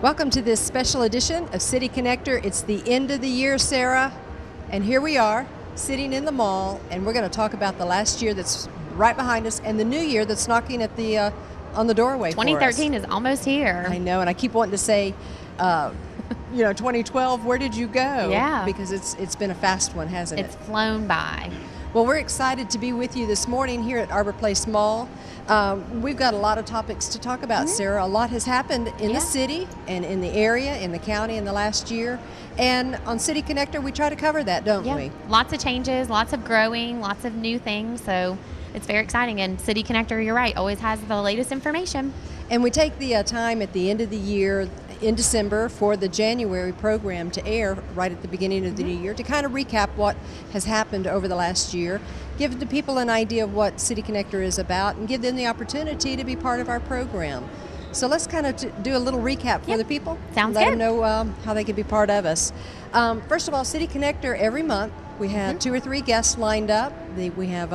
Welcome to this special edition of City Connector. It's the end of the year, Sarah, and here we are sitting in the mall, and we're going to talk about the last year that's right behind us and the new year that's knocking at the on the doorway. 2013 is almost here. I know, and I keep wanting to say, 2012. Where did you go? Yeah, because it's been a fast one, hasn't it? It's flown by. Well, we're excited to be with you this morning here at Arbor Place Mall. We've got a lot of topics to talk about, Sarah. A lot has happened in the city and in the area, in the county in the last year. And on City Connector, we try to cover that, don't we? Lots of changes, lots of growing, lots of new things. So it's very exciting. And City Connector, you're right, always has the latest information. And we take the time at the end of the year in December for the January program to air right at the beginning of the new year to kind of recap what has happened over the last year, give the people an idea of what City Connector is about, and give them the opportunity to be part of our program. So let's kind of do a little recap for the people. Sounds Let good. them know how they can be part of us. First of all, City Connector, every month we have 2 or 3 guests lined up. We have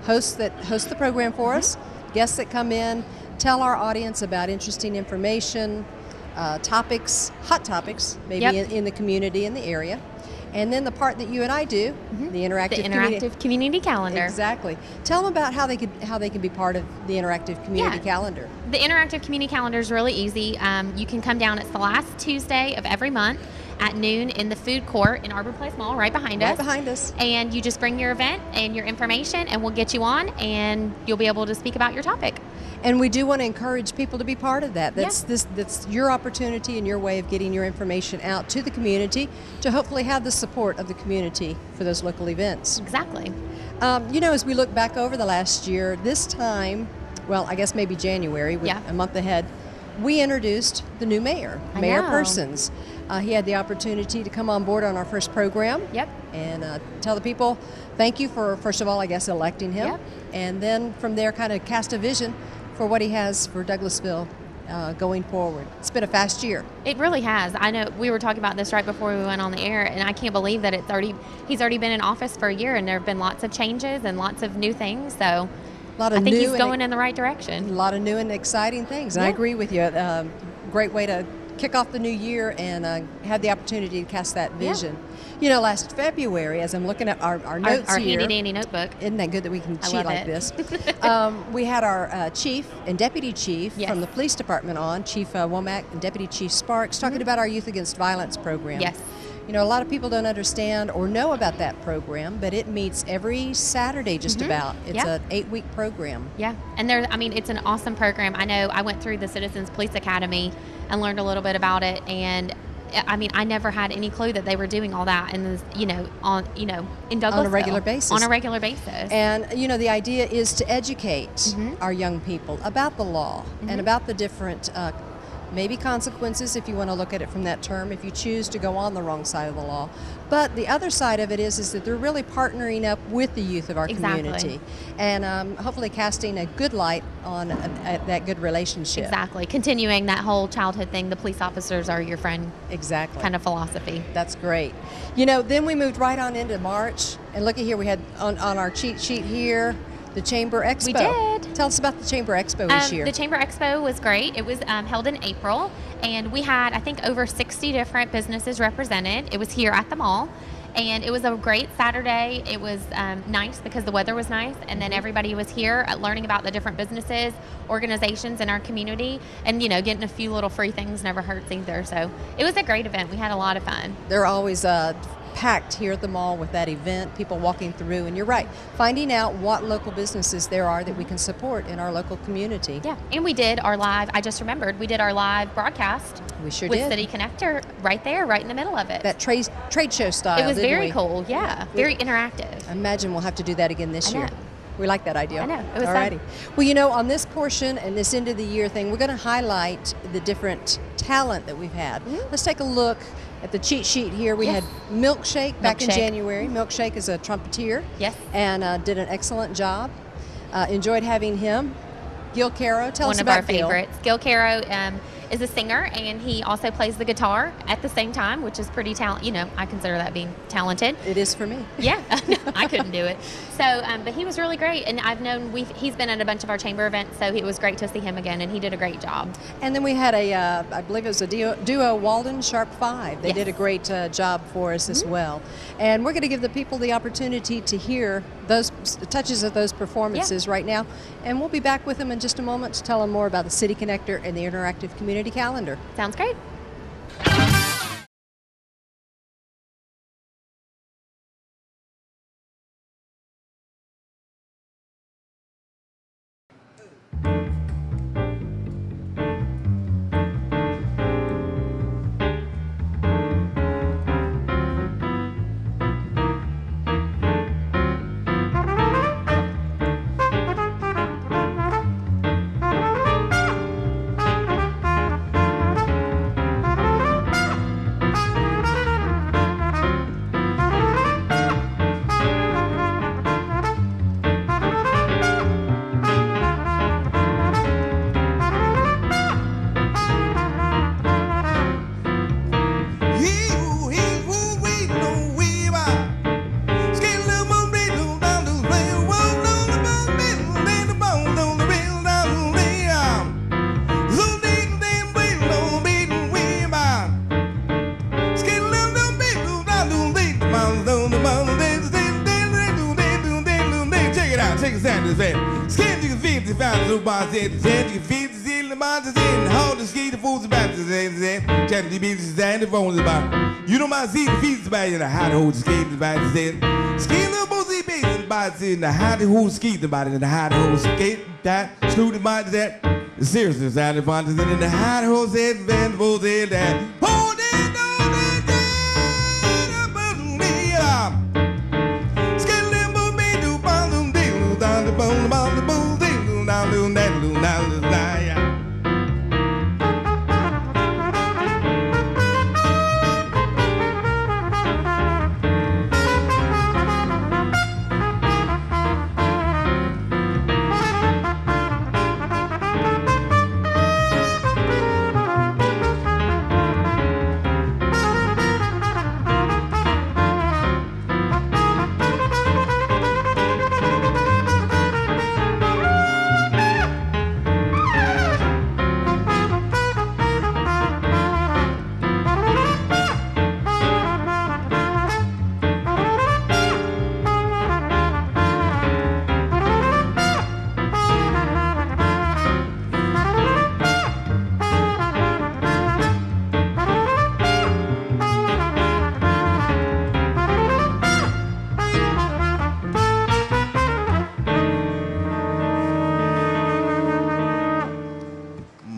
hosts that host the program for us, guests that come in, tell our audience about interesting information, topics, hot topics, maybe in the community, in the area. And then the part that you and I do, the interactive community calendar. Exactly. Tell them about how they can be part of the interactive community calendar. The interactive community calendar is really easy. You can come down. It's the last Tuesday of every month at noon in the food court in Arbor Place Mall, right behind us. Right behind us. And you just bring your event and your information, and we'll get you on, and you'll be able to speak about your topic. And we do want to encourage people to be part of that. That's your opportunity and your way of getting your information out to the community to hopefully have the support of the community for those local events. Exactly. As we look back over the last year, this time, well, I guess maybe January, a month ahead, we introduced the new mayor, Mayor Persons. He had the opportunity to come on board on our first program and tell the people thank you for, first of all, I guess, electing him. And then from there kind of cast a vision for what he has for Douglasville going forward. It's been a fast year. It really has. I know we were talking about this right before we went on the air, and I can't believe that he's already been in office for a year, and there have been lots of changes and lots of new things. So I think he's going in the right direction. A lot of new and exciting things. And I agree with you. Great way to kick off the new year and have the opportunity to cast that vision. Last February, as I'm looking at our notes our here. handy dandy notebook. Isn't that good that we can cheat like this? We had our chief and deputy chief from the police department on, Chief Womack and Deputy Chief Sparks, talking about our Youth Against Violence program. Yes. A lot of people don't understand or know about that program, but it meets every Saturday just about. It's an 8-week program. Yeah, and it's an awesome program. I know I went through the Citizens Police Academy and learned a little bit about it, and I never had any clue that they were doing all that, and in Douglasville on a regular basis. On a regular basis. And the idea is to educate our young people about the law and about the different maybe consequences, if you want to look at it from that term, if you choose to go on the wrong side of the law. But the other side of it is that they're really partnering up with the youth of our community and hopefully casting a good light on that good relationship. Exactly. Continuing that whole childhood thing, the police officers are your friend. Exactly. Kind of philosophy. That's great. Then we moved right on into March, and look at here, we had on our cheat sheet here, the Chamber Expo. We did. Tell us about the Chamber Expo this year. The Chamber Expo was great. It was held in April, and we had, I think, over 60 different businesses represented. It was here at the mall, and it was a great Saturday. It was nice because the weather was nice, and then everybody was here learning about the different businesses, organizations in our community, and, getting a few little free things never hurts either. So it was a great event. We had a lot of fun. They're always packed here at the mall with that event, people walking through, and you're right, finding out what local businesses there are that we can support in our local community. Yeah, and we did our live, I just remembered, we did our live broadcast. We sure with did. City Connector right there, right in the middle of it. That trade show style. It was very cool, very interactive. I imagine we'll have to do that again this year. We like that idea. I know, it was Alrighty. Well, on this portion and this end of the year thing, we're going to highlight the different talent that we've had. Let's take a look at the cheat sheet here. We had Milkshake back in January. Milkshake is a trumpeter. Yes. And did an excellent job. Enjoyed having him. Gil Caro, tell us about One of our favorites. Gil Caro is a singer, and he also plays the guitar at the same time, which is pretty I consider that being talented. It is for me. Yeah, I couldn't do it. So, but he was really great, and I've known he's been at a bunch of our chamber events, so it was great to see him again, and he did a great job. And then we had I believe it was a duo Walden Sharp 5. They did a great job for us as well. And we're going to give the people the opportunity to hear those touches of those performances right now. And we'll be back with them in just a moment to tell them more about the City Connector and the interactive community calendar. Sounds great. You know my seat feeds by in the hot hold skating by the skin the bossy basin by in the hot hold skating by in the hot hold skate that screwed by that seriously side of in the hot hold said van both that hold it on the skin the me do bottom deal down the bone about the bone deal down the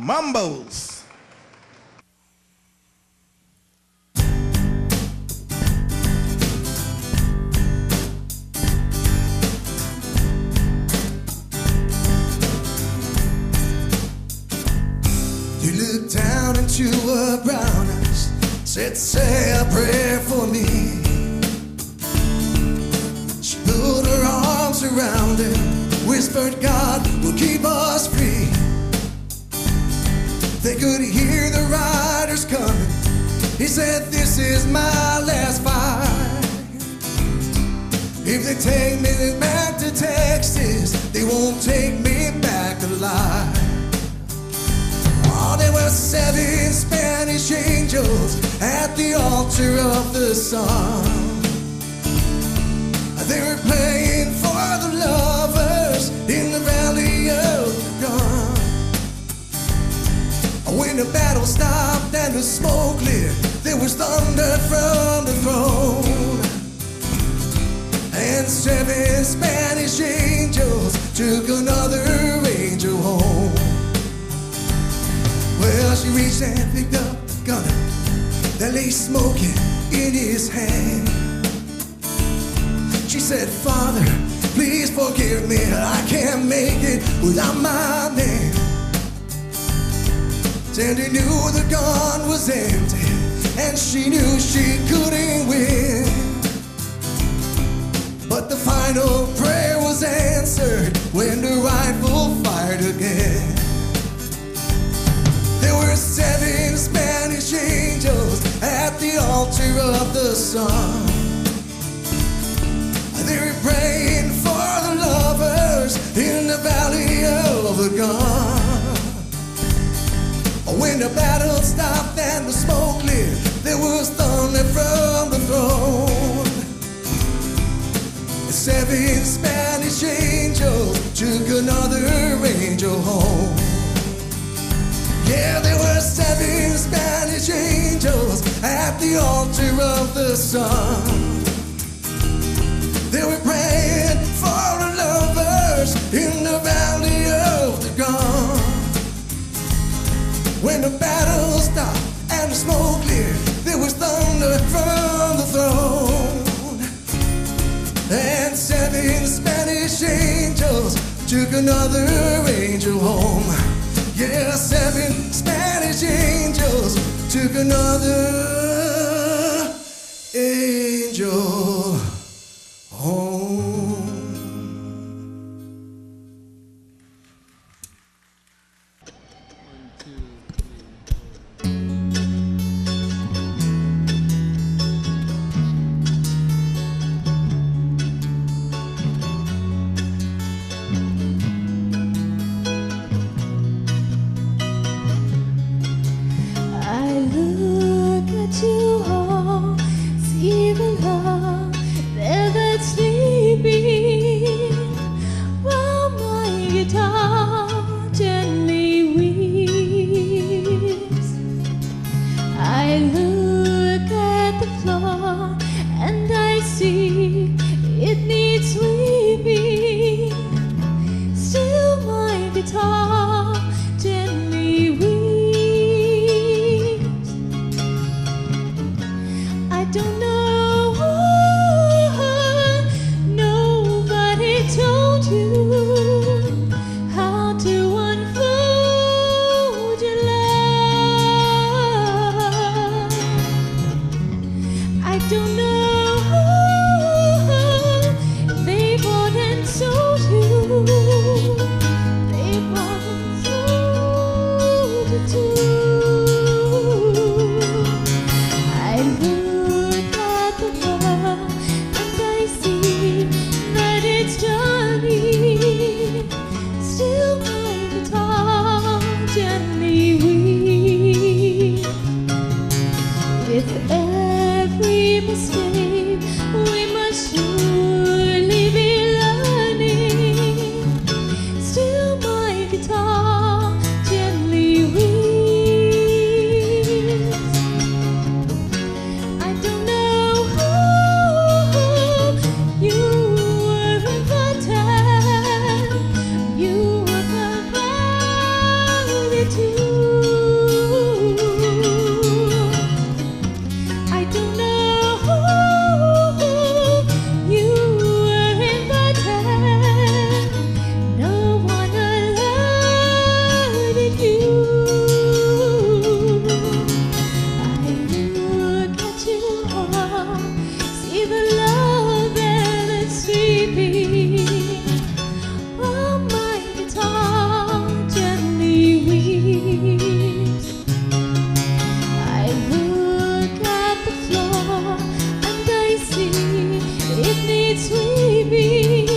Mumbles. You looked down into her brown eyes, said, say a prayer for me. She put her arms around him, whispered, God will keep us free. They could hear the riders coming. He said, this is my last fight. If they take me back to Texas, they won't take me back alive. Oh, there were 7 Spanish angels at the altar of the sun. They were playing for the lovers in the valley of the gun. When the battle stopped and the smoke cleared, there was thunder from the throne. And 7 Spanish angels took another angel home. Well, she reached and picked up the gun that lay smoking in his hand. She said, Father, please forgive me, I can't make it without my name. And he knew the gun was empty, and she knew she couldn't win. But the final prayer was answered when the rifle fired again. There were 7 altar of the sun. They were praying for the lovers in the valley of the gun. When the battle stopped and the smoke cleared, there was thunder from the throne. 7 Spanish angels took another angel home. Yeah, there were 7 Spanish angels at the altar of the sun. They were praying for the lovers in the valley of the gun. When the battle stopped and the smoke cleared, there was thunder from the throne. And 7 Spanish angels took another angel home. Yeah, 7 Spanish angels took another angel home. I look at you all, see the love never sleeping, while my guitar gently weeps. I look at the floor and I see it needs sweeping. Still my guitar gently weeps. I don't know why nobody told you how to unfold your love. I don't know who they bought and sold you. They bought and sold you too. I look at the world and I see that it's Johnny. Still my guitar gently weeps. With every mistake we must surely be learning. Still my guitar gently weeps. I don't know who you were invited. You were provided too. I don't know who you were invited. No one allowed you. I look at you all, see the love that is sleeping, while my guitar gently weeps. I look at the floor and I see it needs sweeping.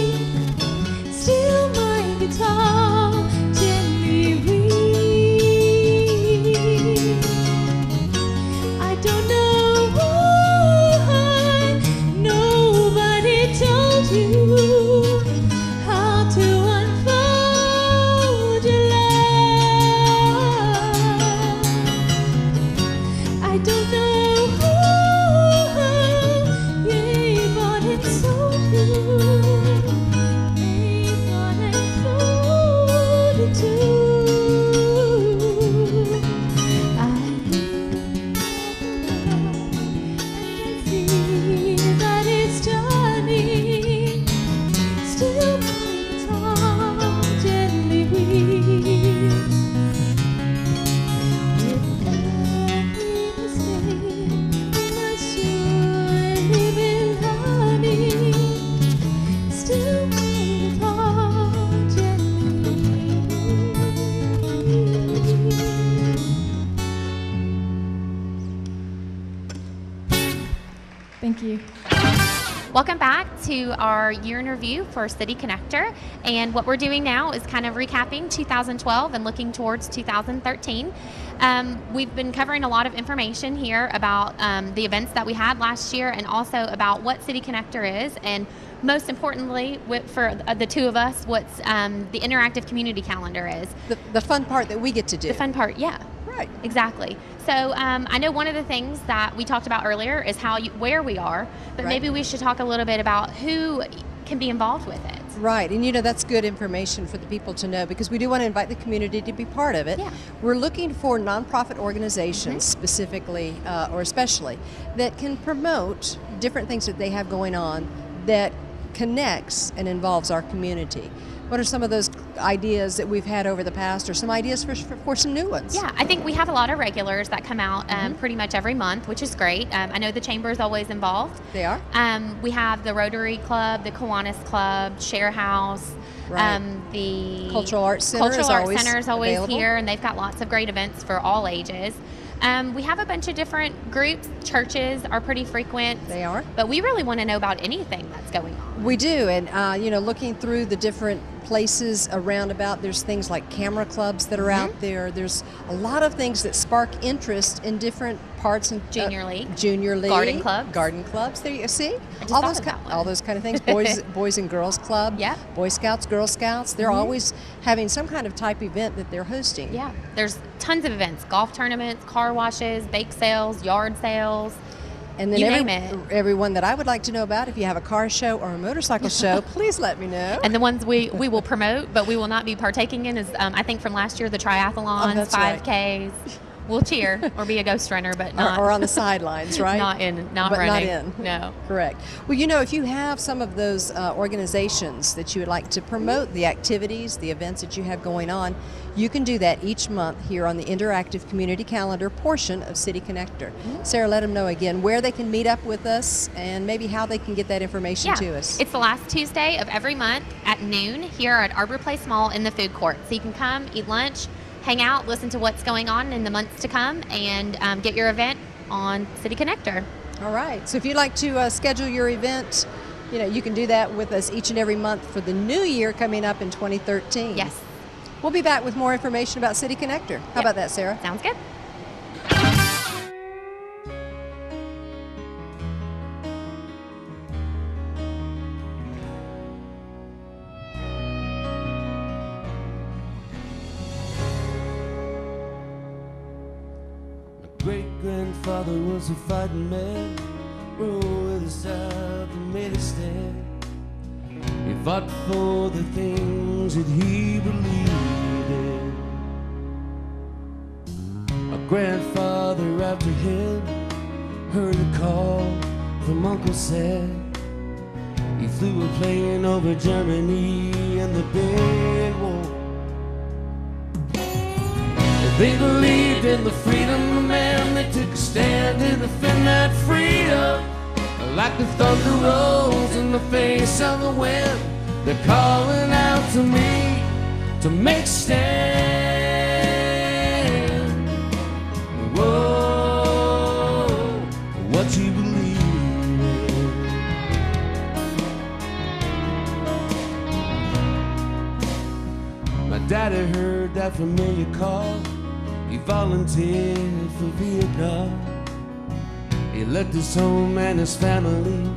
Still my guitar gently weeps. I don't know why nobody told you how to unfold your love. I don't know who they bought and sold you. They bought and sold you too. I look at the world and I see that it's Johnny. Still my guitar gently weeps. With every mistake Thank you. Welcome back to our year in review for City Connector. And what we're doing now is kind of recapping 2012 and looking towards 2013. We've been covering a lot of information here about the events that we had last year and also about what City Connector is. And most importantly, for the two of us, what's the interactive community calendar is. The fun part that we get to do. The fun part, yeah. Right. Exactly. So I know one of the things that we talked about earlier is where we are, but Right. maybe we should talk a little bit about who can be involved with it. Right, and that's good information for the people to know because we do want to invite the community to be part of it. Yeah. We're looking for nonprofit organizations specifically or especially that can promote different things that they have going on that connects and involves our community. What are some of those ideas that we've had over the past, or some ideas for some new ones? Yeah, I think we have a lot of regulars that come out pretty much every month, which is great. I know the Chamber is always involved. They are? We have the Rotary Club, the Kiwanis Club, Share House. Right. The Cultural Arts Center Cultural is Arts always Center is always available. here, and they've got lots of great events for all ages. We have a bunch of different groups. Churches are pretty frequent. They are. But we really want to know about anything that's going on. We do, and looking through the different places around about, there's things like camera clubs that are out there. There's a lot of things that spark interest in different parts and Junior League. Junior League, Garden clubs. There you see, just all thought those of that one. all those kind of things. Boys and Girls Club. Yep. Boy Scouts, Girl Scouts. They're always having some kind of type event that they're hosting. Yeah, there's tons of events: golf tournaments, car washes, bake sales, yard sales. And then You name it. everyone that I would like to know about, if you have a car show or a motorcycle show, please let me know. And the ones we will promote, but we will not be partaking in is, I think from last year, the triathlons, that's right. 5Ks. We'll cheer or be a ghost runner, but not or on the sidelines, right? not But running. not in. No. Correct. Well, if you have some of those organizations that you would like to promote the activities, the events that you have going on, you can do that each month here on the Interactive Community Calendar portion of City Connector. Sarah, let them know again where they can meet up with us and maybe how they can get that information to us. It's the last Tuesday of every month at noon here at Arbor Place Mall in the food court. So you can come, eat lunch, hang out, listen to what's going on in the months to come, and get your event on City Connector. All right. So if you'd like to schedule your event, you can do that with us each and every month for the new year coming up in 2013. Yes. We'll be back with more information about City Connector. How about that, Sarah? Sounds good. Great-grandfather was a fighting man, ruled with the South and made a stand. He fought for the things that he believed in. A grandfather after him heard a call from Uncle Sam. He flew a plane over Germany and the big war. They believed in the freedom of man. They took a stand to defend that freedom. Like the thunder rolls in the face of the wind, they're calling out to me to make stand. Whoa, what you believe in. My daddy heard that familiar call. He volunteered for Vietnam. He left his home and his family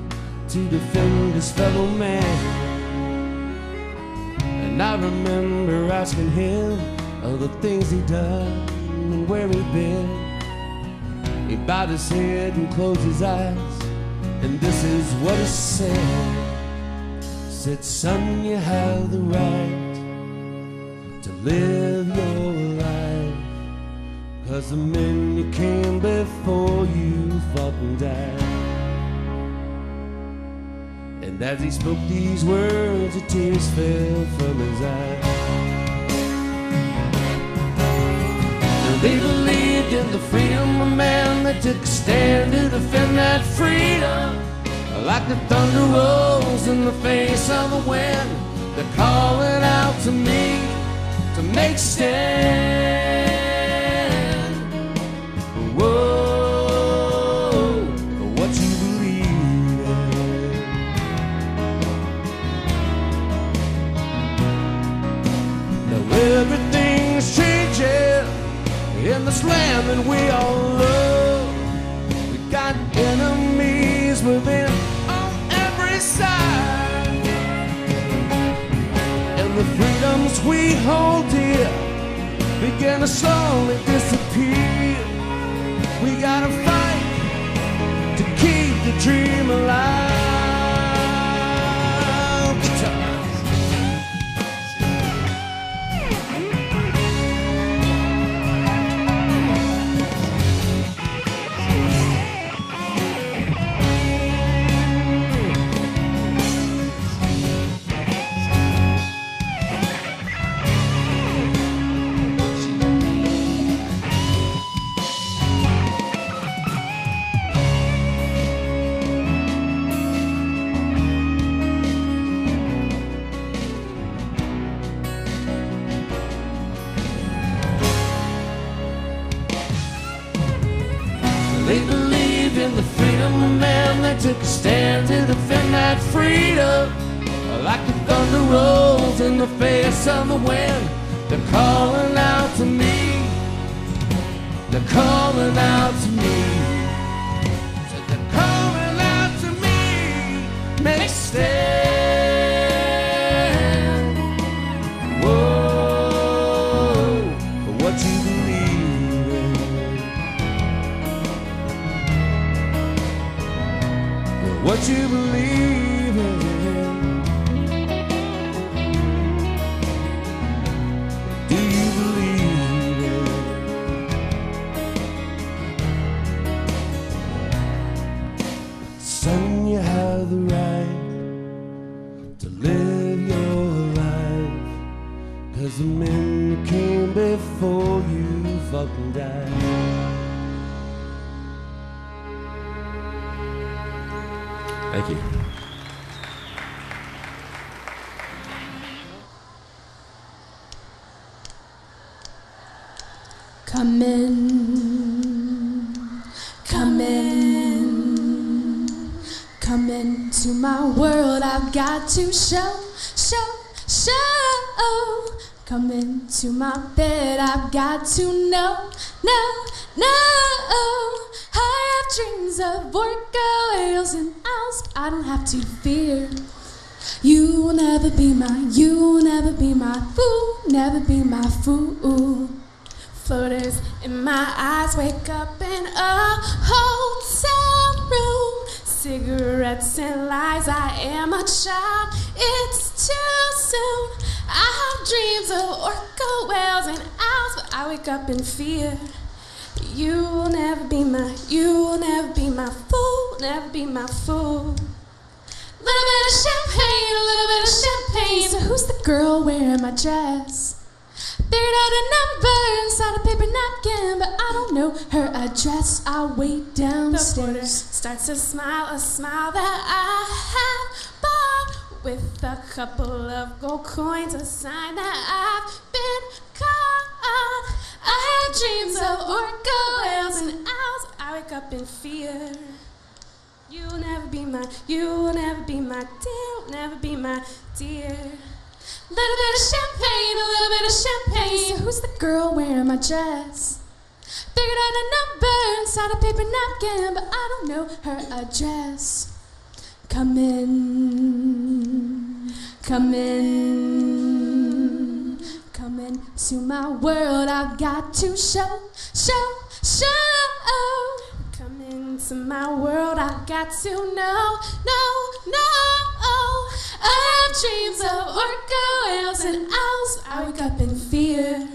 to defend his fellow man. And I remember asking him of the things he'd done and where he'd been. He bowed his head and closed his eyes, and this is what he said. Said, son, you have the right to live your life, 'cause the men you came before you fought and died. And as he spoke these words, the tears fell from his eyes. Now they believed in the freedom of man. They took a stand to defend that freedom. Like the thunder rolls in the face of the wind, they're calling out to me to make stand. Whoa, what you believe within on every side. And the freedoms we hold dear begin to slowly disappear. We gotta fight to keep the dream alive. They believe in the freedom of man. They took a stand to defend that freedom. Like the thunder rolls in the face of the wind, they're calling out to me. They're calling out to me. Said they're calling out to me. Make a stand. Whoa, for what you believe in. What you believe in. Do you believe in? Son, you have the right to live your life, 'cause the men that came before you fucking died. Thank you. Come in, come in, come into my world. I've got to show. Come into my bed. I've got to know. I have dreams of orca whales and owls, but I don't have to fear. You will never be my, you will never be my fool, never be my fool. Floaters in my eyes, wake up in a hotel room. Cigarettes and lies, I am a child, it's too soon. I have dreams of orca whales and owls, but I wake up in fear. You will never be my, you will never be my fool, never be my fool. Little bit of champagne, a little bit of champagne. So who's the girl wearing my dress? Figured out a number inside a paper napkin, but I don't know her address. I'll wait downstairs. The porter starts to smile, a smile that I have bought, with a couple of gold coins, a sign that I've been caught. I have dreams of orca whales and owls. I wake up in fear. You will never be my, you will never be my dear, will never be my dear. Little bit of champagne, a little bit of champagne. So who's the girl wearing my dress? Figured out a number inside a paper napkin, but I don't know her address. Come in, come in, come into my world. I've got to show. Come into my world. I've got to know. I have dreams of orca whales and owls. I wake up in fear.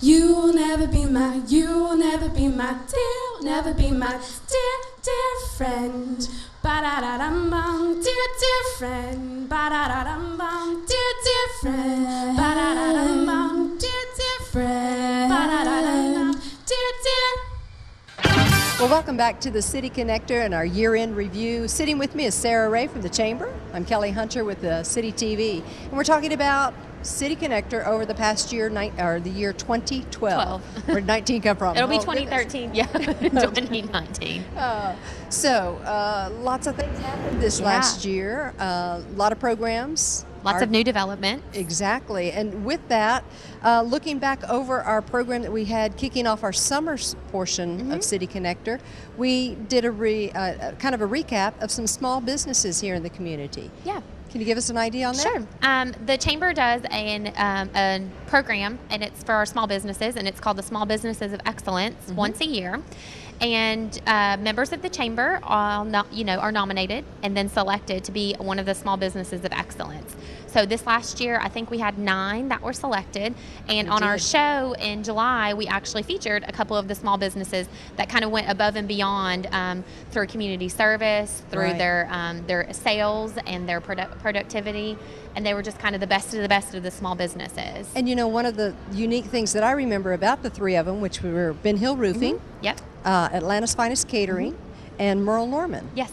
You will never be my, you will never be my dear, will never be my dear friend. Ba-da-da-dum-bum, dear friend. Ba-da-da-dum-bum, dear friend. Ba-da-da-dum-bum, dear friend. Ba-da-da-dum-bum, dear. Well, welcome back to the City Connector and our year-end review. Sitting with me is Sarah Ray from the Chamber. I'm Kelly Hunter with the City TV, and we're talking about City Connector over the past year, or the year 2012. Where did 19 come from? It'll be 2013. Yeah, 2019. So, lots of things happened this last year. A lot of programs. Lots of new development. Exactly. And with that, looking back over our program that we had kicking off our summer portion of City Connector, we did a kind of a recap of some small businesses here in the community. Yeah. Can you give us an idea on that? Sure. The Chamber does a program, and it's for our small businesses, and it's called the Small Businesses of Excellence once a year. And members of the Chamber are nominated and then selected to be one of the Small Businesses of Excellence. So this last year, I think we had 9 that were selected. And on our show in July, we actually featured a couple of the small businesses that kind of went above and beyond through community service, through their sales and their productivity. And they were just kind of the best of the small businesses. And you know, one of the unique things that I remember about the 3 of them, which were Ben Hill Roofing, Yep. Atlanta's Finest Catering, and Merle Norman. Yes.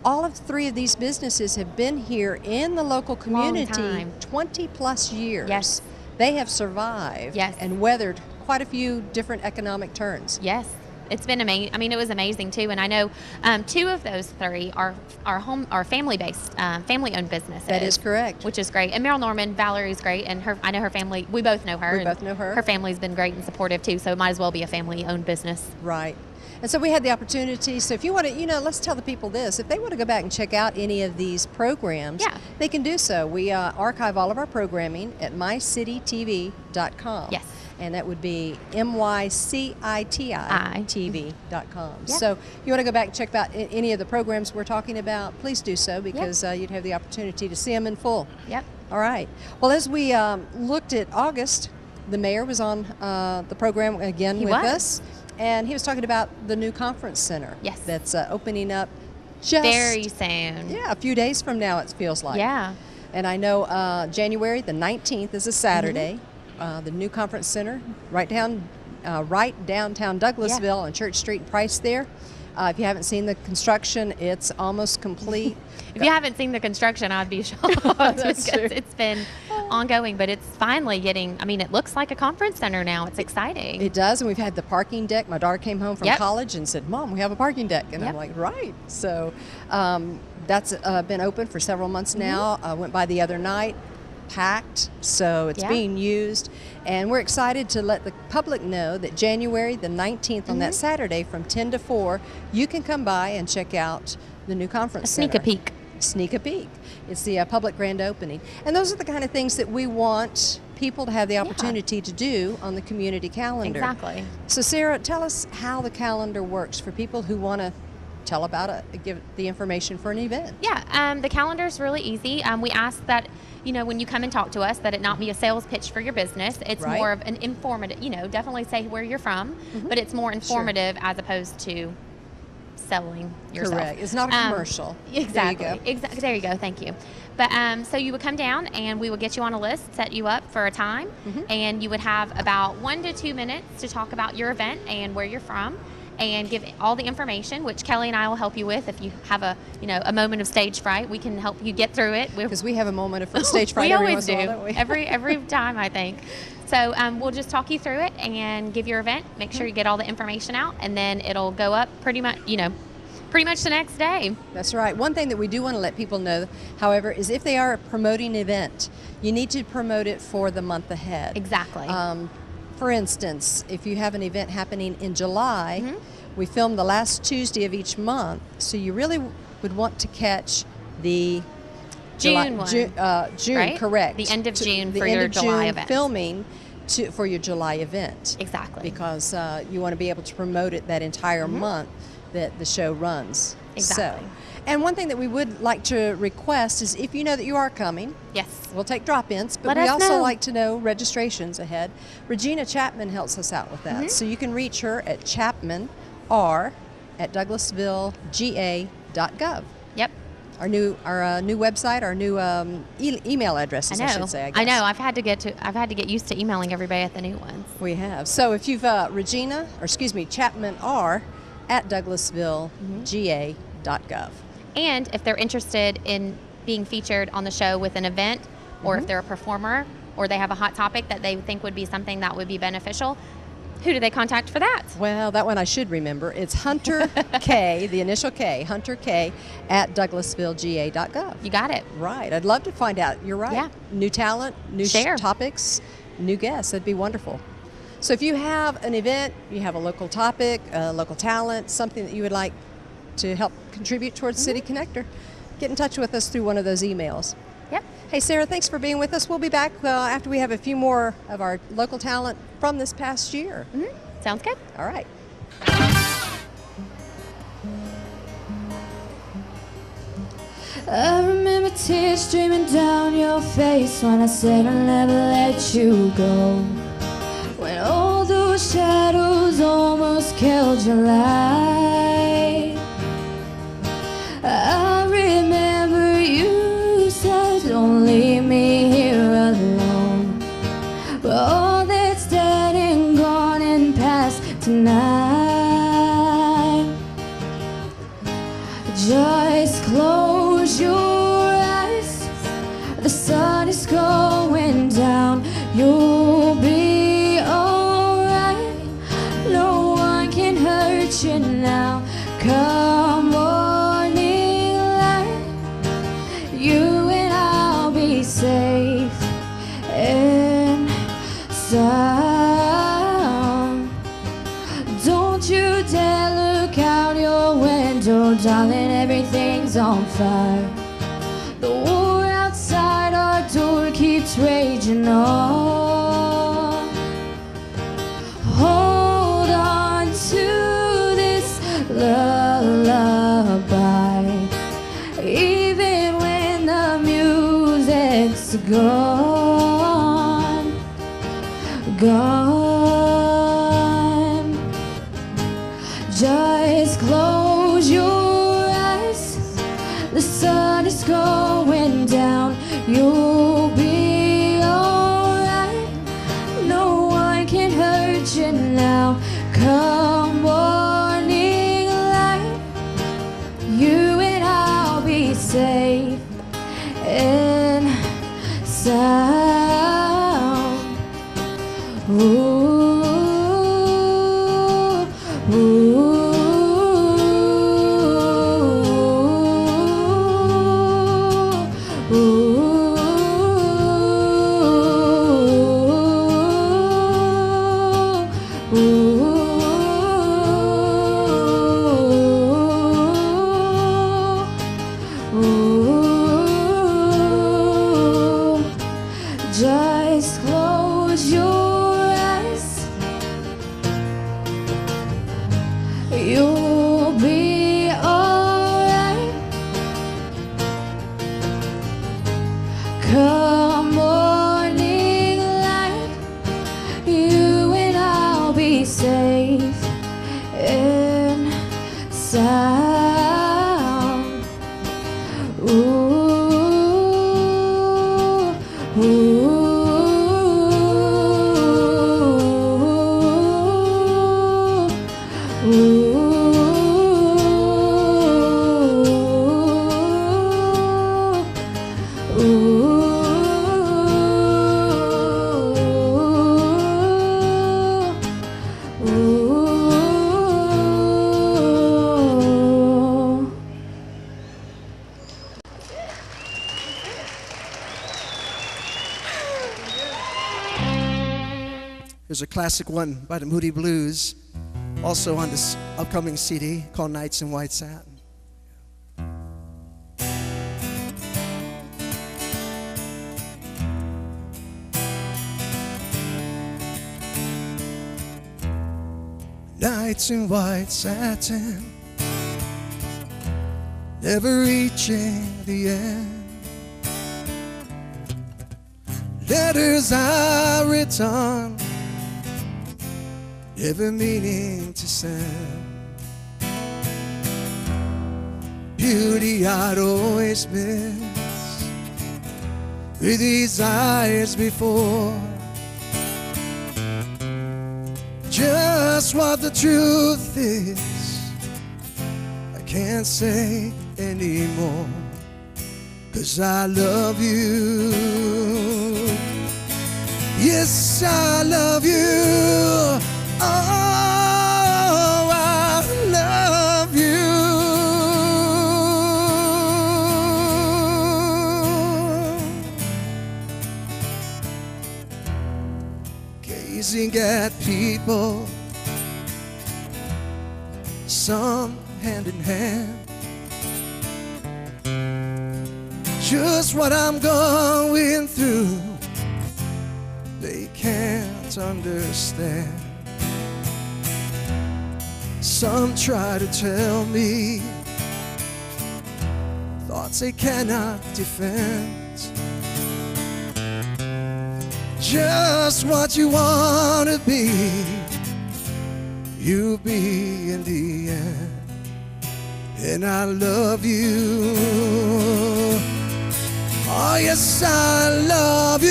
All of 3 of these businesses have been here in the local community 20 plus years. Yes. They have survived and weathered quite a few different economic turns. Yes. It's been amazing. I mean, it was amazing too. And I know 2 of those 3 are family-based, family-owned businesses. That is correct. Which is great. And Merle Norman, Valerie's great, and I know her family. We both know her. We both know her. Her family's been great and supportive too. So it might as well be a family-owned business. Right. And so we had the opportunity. So if you want to, let's tell the people this. If they want to go back and check out any of these programs, they can do so. We archive all of our programming at mycitytv.com. Yes. And that would be mycititv.com. Yep. So you want to go back and check out any of the programs we're talking about, please do so, because you'd have the opportunity to see them in full. Yep. All right. Well, as we looked at August, the mayor was on the program again with us. And he was talking about the new conference center. Yes. That's opening up just very soon. Yeah, a few days from now, it feels like. Yeah. And I know January the 19th is a Saturday. The new conference center, right downtown Douglasville on Church Street and Price there. If you haven't seen the construction, it's almost complete. If you haven't seen the construction, I'd be shocked because it's been ongoing, but it's finally getting, it looks like a conference center now. It's exciting. It does, and we've had the parking deck. My daughter came home from college and said, Mom, we have a parking deck. And I'm like, right. So that's been open for several months now. I went by the other night. Packed, so it's being used, and we're excited to let the public know that January the 19th on that Saturday from 10 to 4 you can come by and check out the new conference center. Sneak a peek. It's the public grand opening, and those are the kind of things that we want people to have the opportunity to do on the community calendar. Exactly. So Sarah, tell us how the calendar works for people who want to tell about it, give the information for an event. Yeah, the calendar is really easy. We ask that, when you come and talk to us, that it not be a sales pitch for your business. It's more of an informative, definitely say where you're from, but it's more informative as opposed to selling yourself. Correct. It's not a commercial. Exactly. There you go. Exactly. There you go. Thank you. But so you would come down and we would get you on a list, set you up for a time, and you would have about 1 to 2 minutes to talk about your event and where you're from, and give all the information, which Kelly and I will help you with. If you have a moment of stage fright, we can help you get through it. Because we have a moment of stage fright. We every always once in do. a while, don't we? every time, I think. So we'll just talk you through it and give your event. Make sure you get all the information out, and then it'll go up pretty much the next day. That's right. One thing that we do want to let people know, however, is if they are promoting an event, you need to promote it for the month ahead. Exactly. For instance, if you have an event happening in July, we film the last Tuesday of each month, so you really would want to catch the June June, right? Correct. The end of June for your July event. Filming for your July event. Exactly. Because you want to be able to promote it that entire month that the show runs. Exactly. So, and one thing that we would like to request is if you know that you are coming, we'll take drop-ins, but we also like to know registrations ahead. Regina Chapman helps us out with that. So you can reach her at chapmanr@douglasvillega.gov. Yep. Our new website, our new email addresses, I should say. I guess. I know. I've had to get used to emailing everybody at the new ones. We have. So if you've chapmanr@douglasvillega.gov. And if they're interested in being featured on the show with an event, or if they're a performer, or they have a hot topic that they think would be something that would be beneficial, Who do they contact for that? Well, that one I should remember. It's Hunter K, the initial K, Hunter K at douglasvillega.gov. You got it. Right. I'd love to find out. You're right. Yeah. New talent, new topics, new guests. That'd be wonderful. So if you have an event, you have a local topic, a local talent, something that you would like to help contribute towards City Connector, get in touch with us through one of those emails. Yep. Hey, Sarah, thanks for being with us. We'll be back after we have a few more of our local talent from this past year. Mm-hmm. Sounds good. All right. I remember tears streaming down your face when I said I'll never let you go. When all those shadows almost killed your light, I remember you said, don't leave me here alone. But all that's dead and gone and past tonight, just close your eyes. The sun is going down. You'll be alright. No one can hurt you now. Come morning light, you and I'll be safe and sound. Don't you dare look out your window, darling, everything's on fire. The war outside our door keeps raging on. Hold on to this lullaby, even when the music's gone, gone. Just close your eyes. The sun is going down. You'll be alright. No one can hurt you now. Come morning light, you and I'll be safe and sound. Ooh, ooh. Just close your eyes. You'll be alright. Come morning light, you and I'll be safe and sound. Ooh, ooh. There's a classic one by the Moody Blues, also on this upcoming CD called Nights in White Satin. Nights in white satin, never reaching the end. Letters I written, never meaning to send. Beauty I'd always miss with these eyes before. Just what the truth is, I can't say anymore. 'Cause I love you. Yes, I love you. Oh, gazing at people, some hand in hand. Just what I'm going through, they can't understand. Some try to tell me thoughts they cannot defend. Just what you want to be, you'll be in the end. And I love you. Oh, yes, I love you.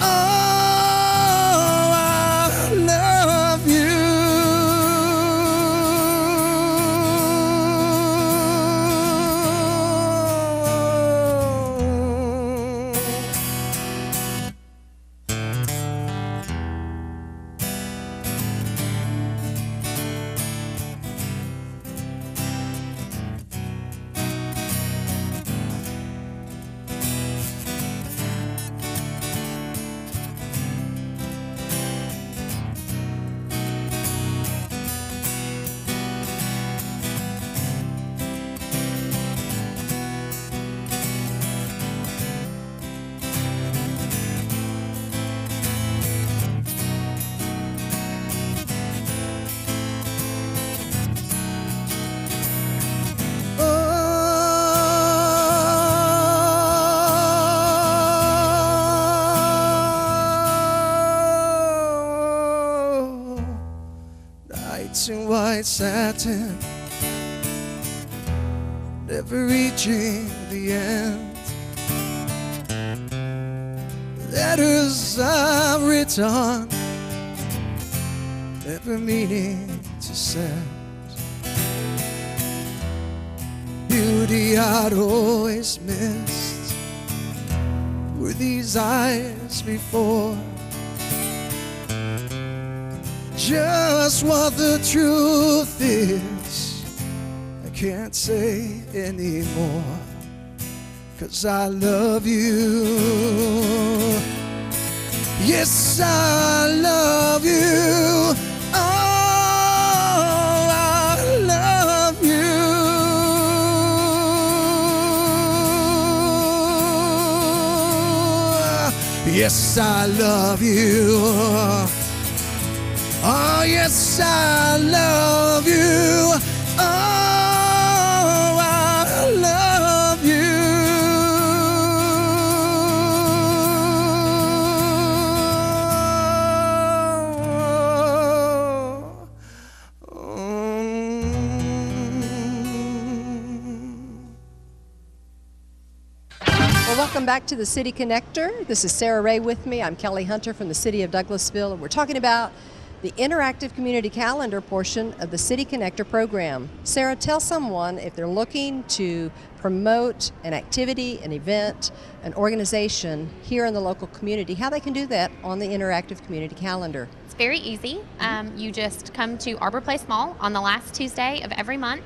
Oh, I love you. In white satin, never reaching the end. Letters I've written, never meaning to send. Beauty I'd always missed, were these eyes before. Just what the truth is, I can't say anymore. 'Cause I love you. Yes, I love you. Oh, I love you. Yes, I love you. Oh, yes, I love you. Oh, I love you. Well, welcome back to the City Connector. This is Sarah Ray with me. I'm Kelly Hunter from the City of Douglasville, and we're talking about the interactive community calendar portion of the City Connector program. Sarah, tell someone if they're looking to promote an activity, an event, an organization here in the local community, how they can do that on the interactive community calendar. It's very easy. You just come to Arbor Place Mall on the last Tuesday of every month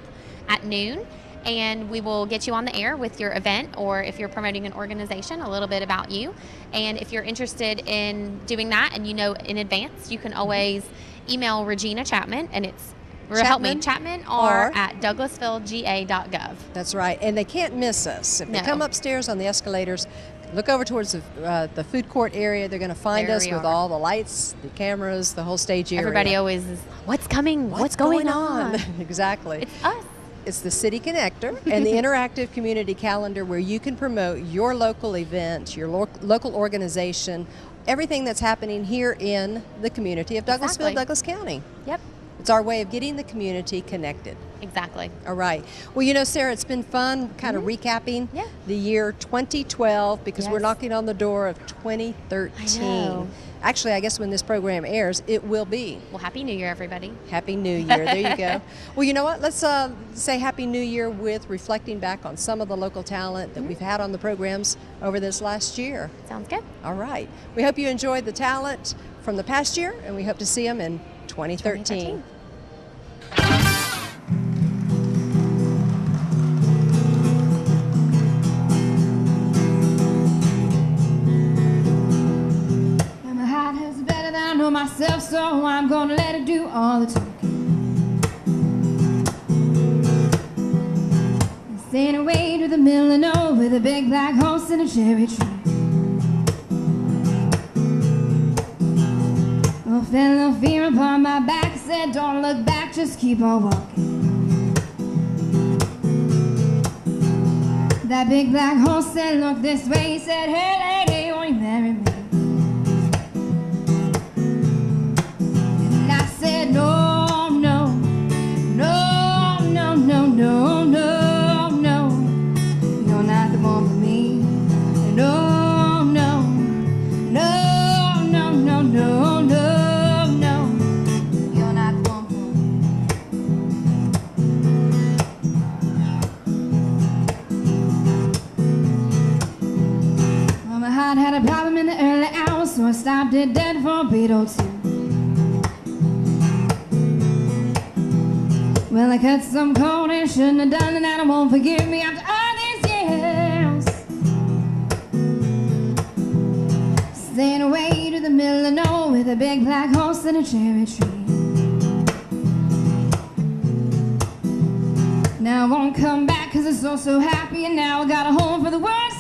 at noon, and we will get you on the air with your event, or if you're promoting an organization, a little bit about you. And if you're interested in doing that and you know in advance, you can always email Regina Chapman, and it's Chapman or at douglasvillega.gov. That's right, and they can't miss us. If they come upstairs on the escalators, look over towards the food court area. They're going to find us with all the lights, the cameras, the whole stage area. Everybody always is, what's coming? What's going on? Exactly. It's us. It's the City Connector and the interactive community calendar, where you can promote your local event, your local organization, everything that's happening here in the community of Douglasville, Douglas County. Yep. It's our way of getting the community connected. Exactly. All right. Well, you know, Sarah, it's been fun kind of recapping the year 2012, because we're knocking on the door of 2013. I know. Actually, I guess when this program airs, it will be. Well, Happy New Year, everybody. Happy New Year. There you go. Well, you know what? Let's say Happy New Year with reflecting back on some of the local talent that we've had on the programs over this last year. Sounds good. All right. We hope you enjoyed the talent from the past year, and we hope to see them in 2013. And my hat is better than gonna let it do all the talking. Staying away to the middle of nowhere with a big black horse and a cherry tree. Oh, felt no fear upon my back, said don't look back, just keep on walking. That big black horse said look this way, he said hey lady, won't you marry me? And I said no, no, no, no, no, no, no. No, no, no, no, no, no, no, no. You're not the one for me. Well, my heart had a problem in the early hours, so I stopped it dead for a beat or two. Well, I cut some cold and shouldn't have done it, and I won't forgive me after all these years. Staying away to the middle of nowhere with a big black horse and a cherry tree. Now I won't come back cause I'm so happy, and now I got a home for the words